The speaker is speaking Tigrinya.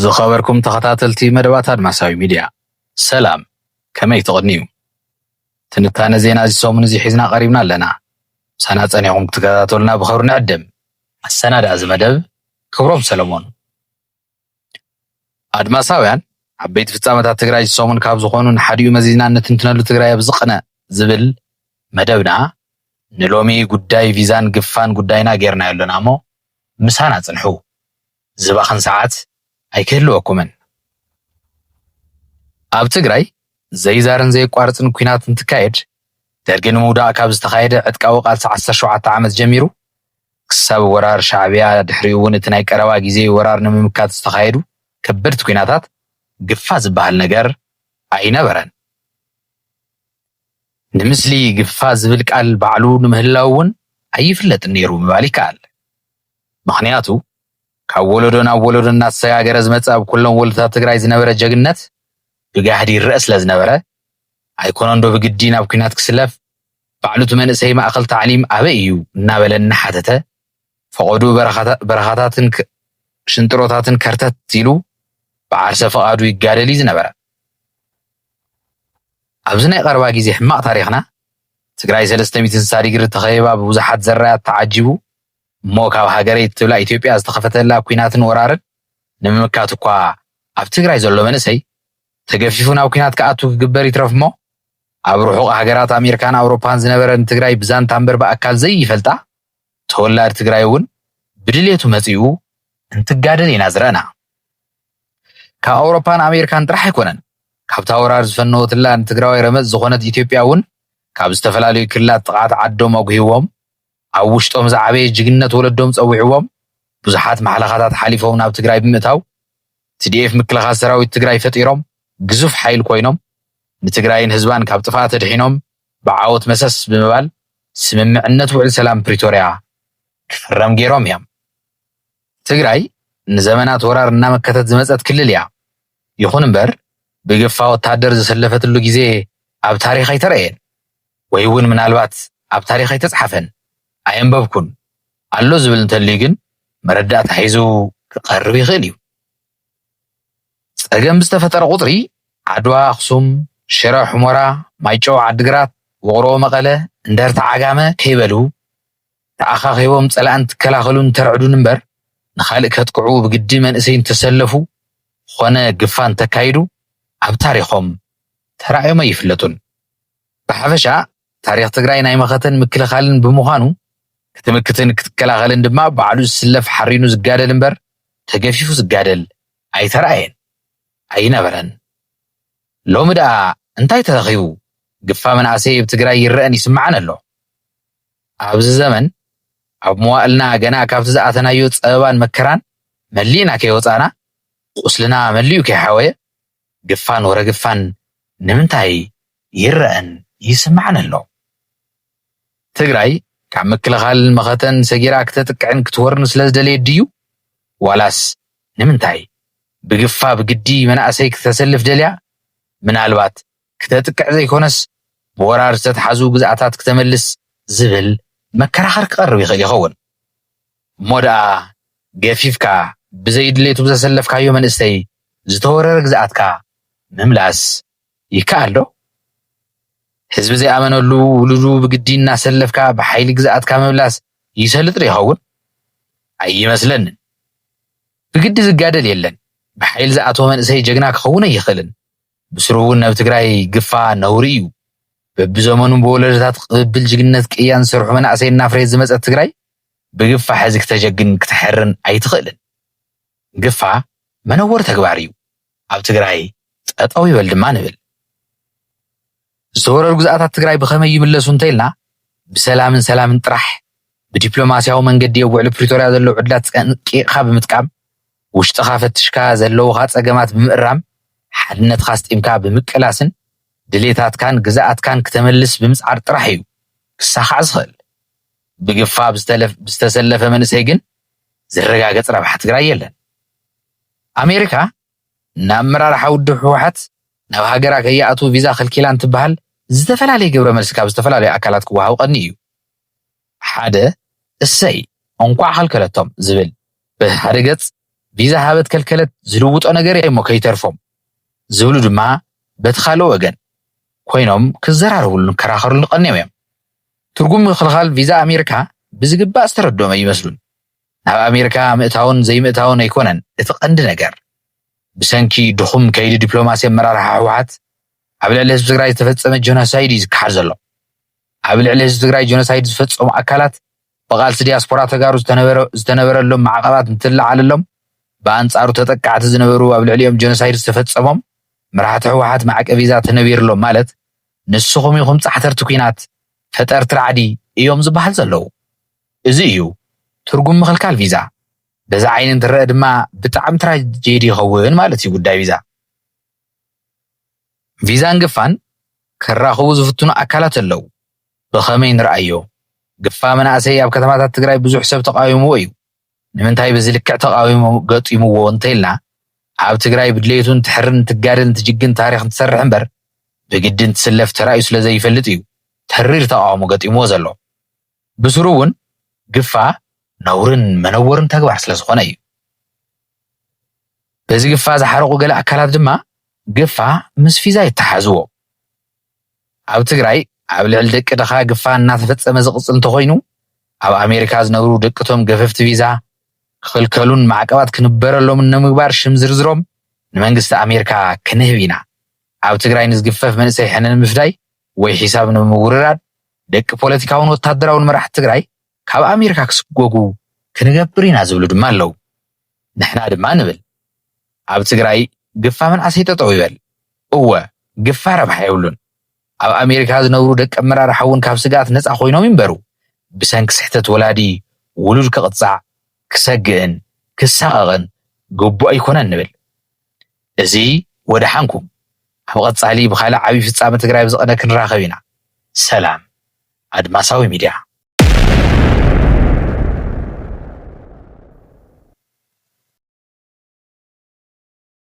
زخبركم تخطاتلتي مدبات أدماساوي ميديا سلام كمي تغنيو تنتانا زينا زيسومن زي حيزنا قريبنا لنا سنة أنيهم تكتاتولنا بخور نعدم السنة دا أزمدب كبروم سلمون أدماساويان عبيت في تسامة تقراي زيسومن كابزخونون حديو مزيزنا نتنتنالو تقراي بزقنا زبل مدبنا نلومي قداي فيزان قفان قداينا غيرنا يلنا مو مسانا تنحو زباخن ساعات ኣይክህልወኩምን ኣብ ትግራይ ዘይዛርን ዘይቋርፅን ኩናት እንትካየድ ደርጊ ንምውዳእ ካብ ዝተኻየደ ዕጥቃዊ ቃልሲ 17 ዓመት ጀሚሩ ክሳብ ወራር ሻዕብያ ድሕሪኡ እውን እቲ ናይ ቀረባ ግዜ ወራር ንምምካት ዝተኻየዱ ከበድቲ ኩናታት ግፋ ዝበሃል ነገር ኣይነበረን ንምስሊ ግፋ ዝብል ቃል ባዕሉ ንምህላው እውን ኣይፍለጥን ነይሩ ምባል ይከኣል ምክንያቱ ካብ ወለዶ ናብ ወለዶ እናተሰጋገረ ዝመፀ ኣብ ኩሎም ወለዶታት ትግራይ ዝነበረ ጀግንነት ብጋህዲ ይርአ ስለ ዝነበረ ኣይኮነን ዶ ብግዲ ናብ ኩናት ክስለፍ ባዕሉ እቲ መንእሰይ ማእኸል ታዕሊም ኣበይ እዩ እናበለ እናሓተተ ፈቐዱ በረኻታትን ሽንጥሮታትን ከርተት ኢሉ ብዓርሰ ፈቓዱ ይጋደል እዩ ዝነበረ ኣብዚ ናይ ቀረባ ግዜ ሕማቕ ታሪኽና ትግራይ 360 ዲግሪ ተኸቢባ ብብዙሓት ዘራያት ተዓጂቡ እሞ ካብ ሃገረይ ትብላ ኢትዮጵያ ዝተኸፈተላ ኩናትን ወራርን ንምምካት እኳ ኣብ ትግራይ ዘሎ መንእሰይ ተገፊፉ ናብ ኩናት ክኣቱ ክግበር ይትረፍ እሞ ኣብ ርሑቕ ሃገራት ኣሜሪካን ኣውሮፓን ዝነበረ ንትግራይ ብዛንታ እምበር ብኣካል ዘይፈልጣ ተወላዲ ትግራይ እውን ብድሌቱ መፂኡ እንትጋደል ኢና ዝረአና ካብ ኣውሮፓን ኣሜሪካን ጥራሕ ኣይኮነን ካብታ ወራር ዝፈነወትላ ንትግራዋይ ረመፅ ዝኾነት ኢትዮጵያ እውን ካብ ዝተፈላለዩ ክልላት ጥቃት ዓዶም ኣጉሂቦም ኣብ ውሽጦም ዝዓበየ ጅግንነት ወለዶም ፀዊዕዎም ብዙሓት ማሕለኻታት ሓሊፎም ናብ ትግራይ ብምእታው TDF ምክልኻል ሰራዊት ትግራይ ፈጢሮም ግዙፍ ሓይል ኮይኖም ንትግራይን ህዝባን ካብ ጥፋት ድሒኖም ብዓወት መሰስ ብምባል ስምምዕነት ውዕል ሰላም ፕሪቶሪያ ክፍረም ገይሮም እዮም ትግራይ ንዘመናት ወራር እናመከተት ዝመፀት ክልል እያ ይኹን እምበር ብግፋ ወታደር ዝሰለፈትሉ ግዜ ኣብ ታሪኽ ኣይተረአየን ወይ እውን ምናልባት ኣብ ታሪኽ ኣይተፃሓፈን ኣየንበብኩን ኣሎ ዝብል እንተልዩ ግን መረዳእታ ሒዙ ክቐርብ ይኽእል እዩ ፀገም ብዝተፈጠረ ቁፅሪ ዓድዋ ኣኽሱም ሽረ ሕሞራ ማይጨው ዓድግራት ውቕሮ መቐለ እንደርታ ዓጋመ ከይበሉ ተኣኻኺቦም ፀላእን ትከላኸሉን ተርዕዱን እምበር ንኻልእ ከጥቅዑ ብግዲ መንእሰይ እንተሰለፉ ኮነ ግፋን ተካይዱ ኣብ ታሪኾም ተራእዮም ኣይፍለጡን ብሓፈሻ ታሪኽ ትግራይ ናይ መኸተን ምክልኻልን ብምዃኑ ክትምክትን ክትከላኸልን ድማ ባዕሉ ዝስለፍ ሓሪኑ ዝጋደል እምበር ተገፊፉ ዝጋደል ኣይተረኣየን ኣይነበረን ሎሚ ደኣ እንታይ ተረኺቡ ግፋ መናእሰይ ኣብ ትግራይ ይርአን ይስማዓን ኣሎ ኣብዚ ዘመን ኣብ መዋእልና ገና ካብቲ ዝኣተናዮ ፀበባን መከራን መሊእና ከይወፃና ቁስልና መሊኡ ከይሓወየ ግፋን ወረግፋን ንምንታይ ይርአን ይስማዓን ኣሎ ትግራይ ካብ ምክልኻል መኸተን ሰጊራ ክተጥቅዕን ክትወርን ስለ ዝደለየ ድዩ ዋላስ ንምንታይ ብግፋ ብግዲ መናእሰይ ክተሰልፍ ደልያ ምናልባት ክተጥቅዕ ዘይኮነስ ብወራር ዝተተሓዙ ግዝኣታት ክተመልስ ዝብል መከራኸር ክቐርብ ይኽእል ይኸውን እሞ ደኣ ገፊፍካ ብዘይድሌቱ ብዘሰለፍካዮ መንእሰይ ዝተወረረ ግዝኣትካ ምምላስ ይከኣል ዶ ህዝቢ ዘይኣመነሉ ውሉዱ ብግዲ እናሰለፍካ ብሓይሊ ግዝኣትካ ምምላስ ይሰልጥ ዶ ይኸውን ኣይመስለንን ብግዲ ዝጋደል የለን ብሓይሊ ዝኣተወ መንእሰይ ጀግና ክኸውን ኣይኽእልን ብስሩ እውን ናብ ትግራይ ግፋ ነውሪ እዩ በብዘመኑ ብወለዶታት ቅብብል ጅግንነት ቅያን ዝሰርሑ መናእሰይ እናፍረየት ዝመፀት ትግራይ ብግፋ ሕዚ ክተጀግን ክትሕርን ኣይትኽእልን ግፋ መነወር ተግባር እዩ ኣብ ትግራይ ጠጠው ይበል ድማ ንብል ዝተወረሩ ግዝኣታት ትግራይ ብኸመይ ይምለሱ እንተኢልና ብሰላምን ሰላምን ጥራሕ ብዲፕሎማስያዊ መንገዲ የውዕል ፕሪቶሪያ ዘለዎ ዕድላት ጠንቂቕካ ብምጥቃም ውሽጥኻ ፈትሽካ ዘለውካ ፀገማት ብምእራም ሓድነትካ ስጢምካ ብምቅላስን ድሌታትካን ግዝኣትካን ክተመልስ ብምፅዓር ጥራሕ እዩ ክሳኻዕ ዝኽእል ብግፋ ብዝተሰለፈ መንእሰይ ግን ዝረጋገፅ ረብሓ ትግራይ የለን ኣሜሪካ ንኣመራርሓ ውድብ ሕወሓት ናብ ሃገራ ከይኣቱ ቪዛ ከልኪላ እንትበሃል ዝተፈላለየ ግብረ መልሲ ካብ ዝተፈላለዩ ኣካላት ክወሃብ ቀኒ እዩ ሓደ እሰይ እንኳዕ ከልከለቶም ዝብል ብሓደ ገፅ ቪዛ ሃበት ከልከለት ዝልውጦ ነገር እሞ ከይተርፎም ዝብሉ ድማ በቲ ካልእ ወገን ኮይኖም ክዘራረቡሉን ከራኸሩሉን ቀኒዮም እዮም። ትርጉም ምክልኻል ቪዛ ኣሜሪካ ብዝግባእ ዝተረድኦም ይመስሉን ናብ ኣሜሪካ ምእታውን ዘይምእታውን ኣይኮነን እቲ ቀንዲ ነገር ብሰንኪ ድኹም ከይዲ ዲፕሎማሲ ኣመራርሓ ህወሓት ኣብ ልዕሊ ህዝቢ ትግራይ ዝተፈፀመ ጆኖሳይድ እዩ ዝከሓል ዘሎ። ኣብ ልዕሊ ህዝቢ ትግራይ ጆኖሳይድ ዝፈፀሙ ኣካላት ብቓልሲ ዲያስፖራ ተጋሩ ዝተነበረሎም ማዕቐባት እንትለዓለሎም በኣንጻሩ ተጠቃዕቲ ዝነበሩ ኣብ ልዕሊኦም ጆኖሳይድ ዝተፈፀሞም መራሕቲ ህወሓት ማዕቀ ቪዛ ተነቢርሎም ማለት ንስኹም ኢኹም ፃሕተርቲ ኩናት ፈጠርቲ ራዕዲ እዮም ዝበሃል ዘለዉ። እዚ እዩ ትርጉም ምክልካል ቪዛ። በዛ ዓይኒ እንትረአ ድማ ብጣዕሚ ትራጀዲ ይኸውን ማለት እዩ ጉዳይ ቪዛ። ቪዛን ግፋን ከራኽቡ ዝፍትኑ ኣካላት ኣለዉ። ብኸመይ ንርአዮ? ግፋ መናእሰይ ኣብ ከተማታት ትግራይ ብዙሕ ሰብ ተቃዊምዎ እዩ። ንምንታይ በዚ ልክዕ ተቃዊሞ ገጢምዎ እንተኢልና ኣብ ትግራይ ብድሌቱን ትሕርን ትጋድን ትጅግን ታሪክ እንትሰርሕ እምበር ብግድን ትስለፍ ተራእዩ ስለ ዘይፈልጥ እዩ ተሪር ተቃውሞ ገጢምዎ ዘሎ። ብስሩ እውን ግፋ ነውርን መነወርን ተግባር ስለ ዝኾነ እዩ። በዚ ግፋ ዝሓረቑ ገለ ኣካላት ድማ ግፋ ምስ ቪዛ ይተሓዝዎ። ኣብ ትግራይ ኣብ ልዕሊ ደቂ ድኻ ግፋ እናተፈፀመ ዝቕፅል እንተኮይኑ ኣብ ኣሜሪካ ዝነብሩ ደቅቶም ገፈፍቲ ቪዛ ክኽልከሉን ማዕቀባት ክንበረሎምን ንምግባር ሽም ዝርዝሮም ንመንግስቲ ኣሜሪካ ክንህብ ኢና። ኣብ ትግራይ ንዝግፈፍ መንእሰይ ሕነ ንምፍዳይ ወይ ሒሳብ ንምውርራድ ደቂ ፖለቲካውን ወታደራውን መራሕቲ ትግራይ ካብ ኣሜሪካ ክስጎጉ ክንገብር ኢና ዝብሉ ድማ ኣለዉ። ንሕና ድማ ንብል ኣብ ትግራይ ግፋ መንእሰይ ጠጠው ይበል። እወ ግፋ ረብሓ የብሉን። ኣብ ኣሜሪካ ዝነብሩ ደቂ ኣመራርሓ እውን ካብ ስጋት ነፃ ኮይኖም ይንበሩ። ብሰንኪ ስሕተት ወላዲ ውሉድ ክቕፃዕ ክሰግእን ክሳቐቕን ግቡእ ኣይኮነን ንብል። እዚ ወድሓንኩም። ኣብ ቀጻሊ ብኻልእ ዓብዪ ፍጻመ ትግራይ ብዝቐነ ክንራኸብ ኢና። ሰላም። ኣድማሳዊ ሚድያ